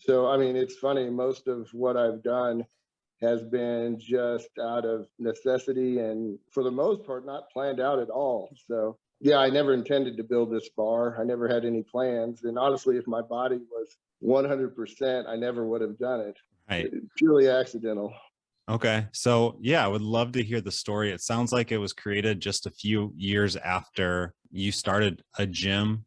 So, I mean, it's funny, most of what I've done has been just out of necessity and for the most part, not planned out at all. So, yeah, I never intended to build this bar. I never had any plans. And honestly, if my body was 100%, I never would have done it. Right. Purely accidental. Okay. So, yeah, I would love to hear the story. It sounds like it was created just a few years after you started a gym.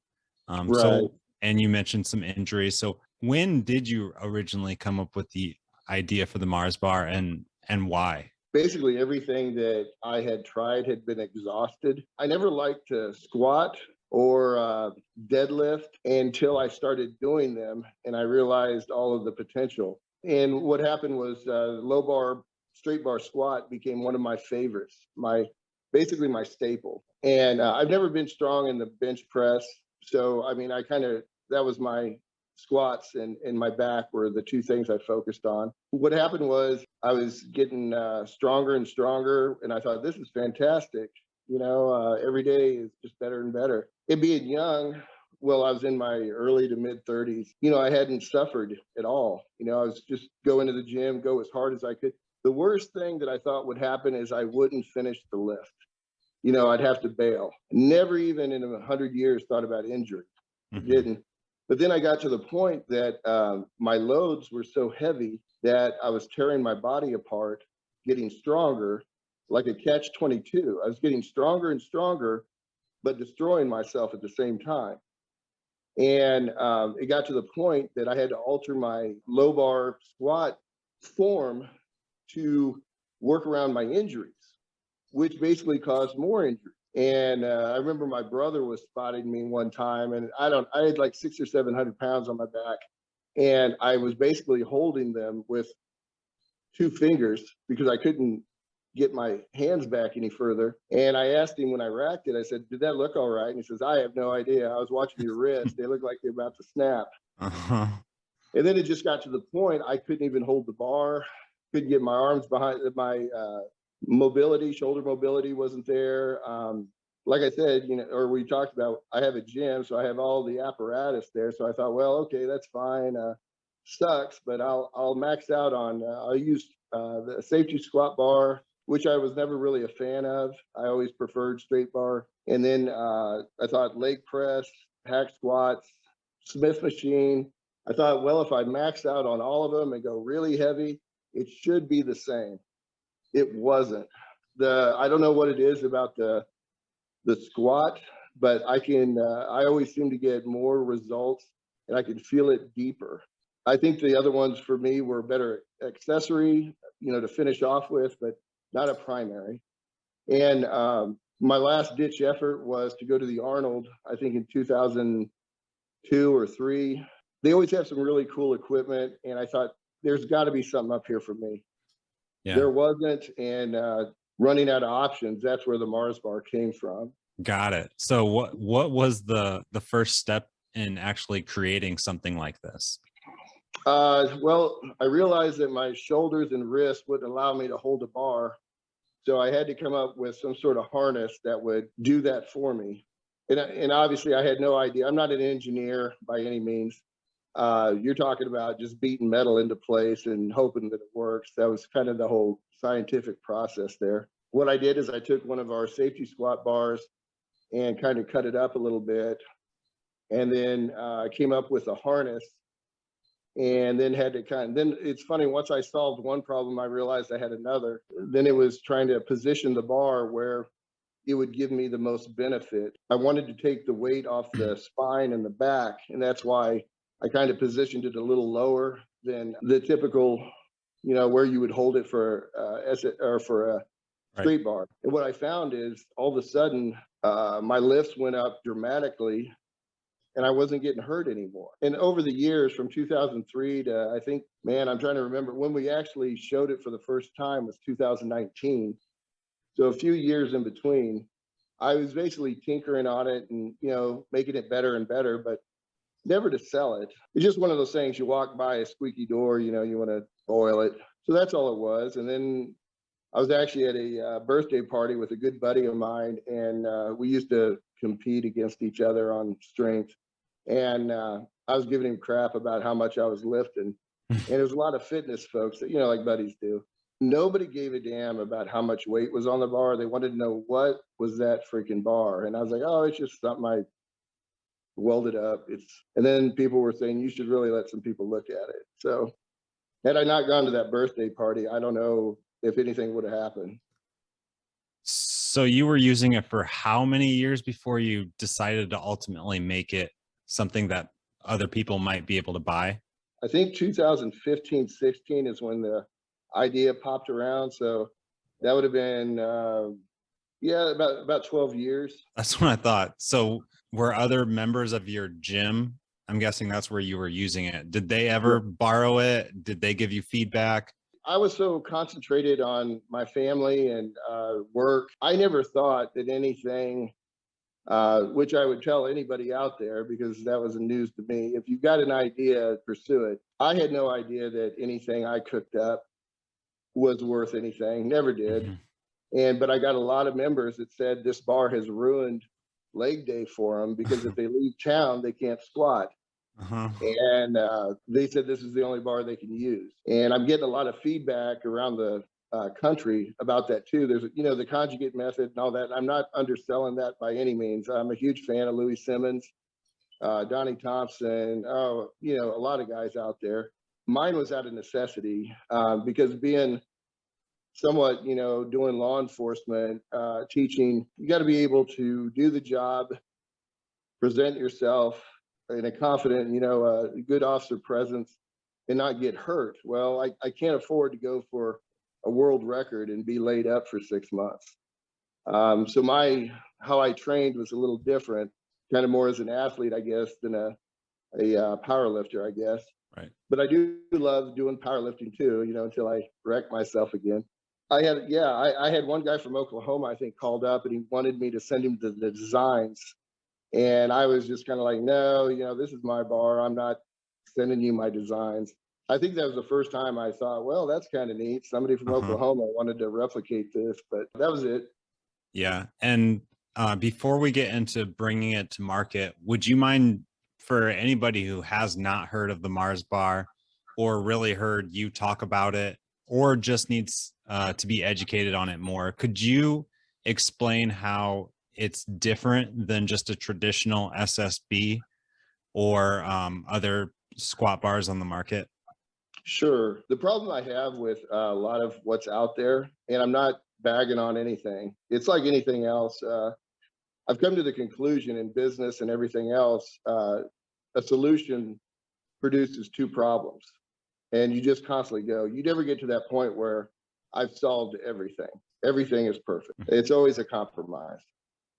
Right. And you mentioned some injuries. So, when did you originally come up with the idea for the Mars bar and why? Basically, everything that I had tried had been exhausted. I never liked to squat or deadlift until I started doing them and I realized all of the potential. And what happened was low bar, straight bar squat became one of my favorites, basically my staple. And I've never been strong in the bench press. So, I mean, that was my squats and my back were the two things I focused on. What happened was I was getting stronger and stronger, and I thought this is fantastic. Every day is just better and better. And being young, well, I was in my early to mid 30s. I hadn't suffered at all. I was just going to the gym, go as hard as I could. The worst thing that I thought would happen is I wouldn't finish the lift. I'd have to bail. Never even in 100 years thought about injury. Mhm. Didn't. But then I got to the point that my loads were so heavy that I was tearing my body apart, getting stronger, like a catch 22. I was getting stronger and stronger, but destroying myself at the same time. And it got to the point that I had to alter my low bar squat form to work around my injuries, which basically caused more injury. And I remember my brother was spotting me one time, and I had like 600 or 700 pounds on my back, and I was basically holding them with two fingers because I couldn't get my hands back any further. And I asked him when I racked it, I said, "Did that look all right?" And he says, "I have no idea. I was watching your wrist; they look like they're about to snap." Uh-huh. And then it just got to the point I couldn't even hold the bar, couldn't get my arms behind my mobility, shoulder mobility wasn't there. Like I said, or we talked about, I have a gym, so I have all the apparatus there. So I thought, well, okay, that's fine. Sucks, but I'll max out on. I'll use the safety squat bar, which I was never really a fan of. I always preferred straight bar. And then I thought leg press, hack squats, Smith machine. I thought, well, if I max out on all of them and go really heavy, it should be the same. It wasn't. I don't know what it is about the squat, but I always seem to get more results and I can feel it deeper. I think the other ones for me were better accessory, to finish off with, but not a primary. And my last ditch effort was to go to the Arnold, I think in 2002 or three. They always have some really cool equipment, and I thought there's got to be something up here for me. Yeah. There wasn't, and running out of options, that's where the Mars bar came from. Got it. So what was the first step in actually creating something like this? Well, I realized that my shoulders and wrists wouldn't allow me to hold a bar. So I had to come up with some sort of harness that would do that for me. And obviously, I had no idea. I'm not an engineer by any means. You're talking about just beating metal into place and hoping that it works. That was kind of the whole scientific process there. What I did is I took one of our safety squat bars and kind of cut it up a little bit. And then I came up with a harness and then had to then it's funny, once I solved one problem, I realized I had another. Then it was trying to position the bar where it would give me the most benefit. I wanted to take the weight off the spine and the back, and that's why I kind of positioned it a little lower than the typical, where you would hold it for or for a Right. straight bar. And what I found is all of a sudden my lifts went up dramatically and I wasn't getting hurt anymore. And over the years from 2003 to, I think, man, I'm trying to remember when we actually showed it for the first time was 2019. So a few years in between, I was basically tinkering on it and, making it better and better, but never to sell it. It's just one of those things, you walk by a squeaky door, you want to oil it. So that's all it was. And then I was actually at a birthday party with a good buddy of mine, and we used to compete against each other on strength. And I was giving him crap about how much I was lifting. And there's a lot of fitness folks that, like buddies do. Nobody gave a damn about how much weight was on the bar. They wanted to know what was that freaking bar. And I was like, oh, it's just something I welded up. And then people were saying, you should really let some people look at it. So had I not gone to that birthday party, I don't know if anything would have happened. So you were using it for how many years before you decided to ultimately make it something that other people might be able to buy? I think 2015, 16 is when the idea popped around. So that would have been, yeah, about 12 years. That's what I thought. So were other members of your gym, I'm guessing that's where you were using it. Did they ever borrow it? Did they give you feedback? I was so concentrated on my family and work. I never thought that anything, which I would tell anybody out there because that was news to me. If you've got an idea, pursue it. I had no idea that anything I cooked up was worth anything. Never did. But I got a lot of members that said this bar has ruined leg day for them because if they leave town, they can't squat. And they said this is the only bar they can use. And I'm getting a lot of feedback around the country about that too. There's, the conjugate method and all that. I'm not underselling that by any means. I'm a huge fan of Louis Simmons, Donnie Thompson, a lot of guys out there. Mine was out of necessity because being somewhat, doing law enforcement, teaching, you got to be able to do the job, present yourself in a confident, good officer presence and not get hurt. Well, I can't afford to go for a world record and be laid up for 6 months. So how I trained was a little different, kind of more as an athlete, I guess, than a power lifter, I guess. Right. But I do love doing powerlifting too, until I wreck myself again. I had one guy from Oklahoma, I think, called up and he wanted me to send him the designs. And I was just kind of like, no, this is my bar. I'm not sending you my designs. I think that was the first time I thought, well, that's kind of neat. Somebody from Oklahoma wanted to replicate this, but that was it. Yeah. And before we get into bringing it to market, would you mind, for anybody who has not heard of the Mars Bar or really heard you talk about it or just needs to be educated on it more, could you explain how it's different than just a traditional SSB or other squat bars on the market? Sure. The problem I have with a lot of what's out there, and I'm not bagging on anything, it's like anything else. I've come to the conclusion in business and everything else, a solution produces two problems. And you just constantly go, you never get to that point where I've solved everything. Everything is perfect. It's always a compromise.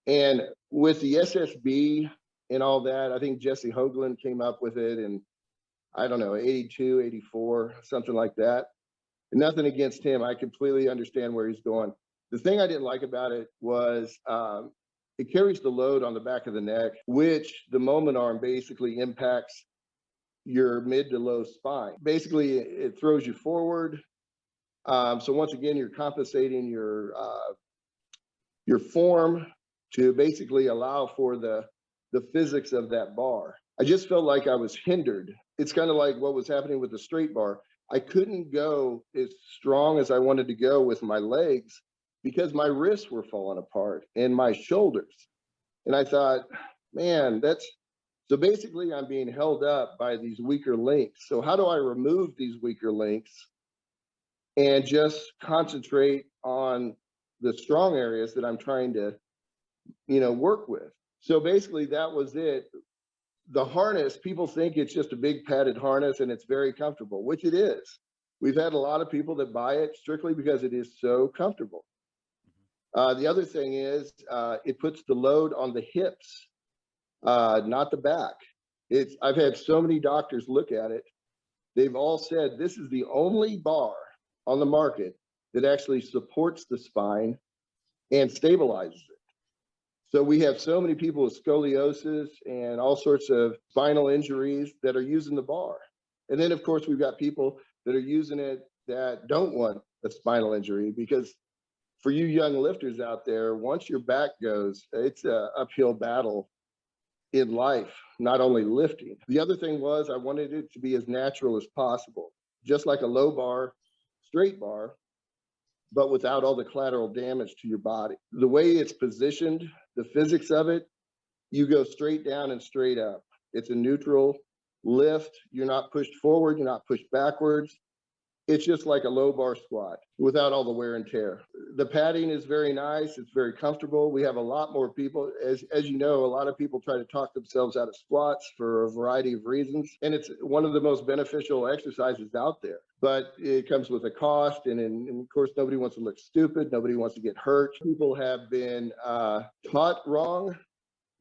And with the SSB and all that, I think Jesse Hoagland came up with it in, I don't know, 82, 84, something like that. And nothing against him. I completely understand where he's going. The thing I didn't like about it was it carries the load on the back of the neck, which the moment arm basically impacts your mid to low spine. Basically, it throws you forward. So once again, you're compensating your form to basically allow for the physics of that bar. I just felt like I was hindered. It's kind of like what was happening with the straight bar. I couldn't go as strong as I wanted to go with my legs because my wrists were falling apart and my shoulders. And I thought, man, so basically I'm being held up by these weaker links. So how do I remove these weaker links and just concentrate on the strong areas that I'm trying to, work with? So basically that was it. The harness, people think it's just a big padded harness and it's very comfortable, which it is. We've had a lot of people that buy it strictly because it is so comfortable. The other thing is it puts the load on the hips, not the back. I've had so many doctors look at it. They've all said this is the only bar on the market that actually supports the spine and stabilizes it. So we have so many people with scoliosis and all sorts of spinal injuries that are using the bar. And then, of course, we've got people that are using it that don't want a spinal injury, because for you young lifters out there, once your back goes, it's an uphill battle in life, not only lifting. The other thing was I wanted it to be as natural as possible, just like a low bar, straight bar, but without all the collateral damage to your body. The way it's positioned, the physics of it, you go straight down and straight up. It's a neutral lift. You're not pushed forward, you're not pushed backwards. It's just like a low bar squat without all the wear and tear. The padding is very nice. It's very comfortable. We have a lot more people, as you know, a lot of people try to talk themselves out of squats for a variety of reasons. And it's one of the most beneficial exercises out there. But it comes with a cost. And of course, nobody wants to look stupid. Nobody wants to get hurt. People have been taught wrong.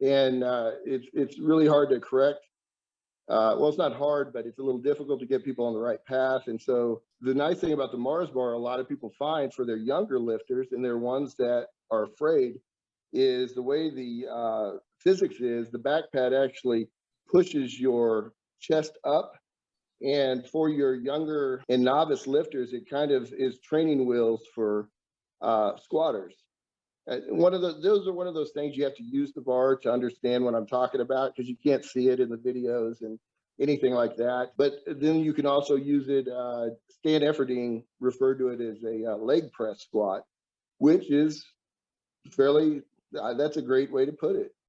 And it's really hard to correct. Well, it's not hard, but it's a little difficult to get people on the right path. And so the nice thing about the Mars bar, a lot of people find for their younger lifters and they're ones that are afraid, is the way the physics is, the back pad actually pushes your chest up. And for your younger and novice lifters, it kind of is training wheels for squatters. Those are one of those things you have to use the bar to understand what I'm talking about, because you can't see it in the videos and anything like that. But then you can also use it. Stan Efferding referred to it as a leg press squat, which is fairly, that's a great way to put it.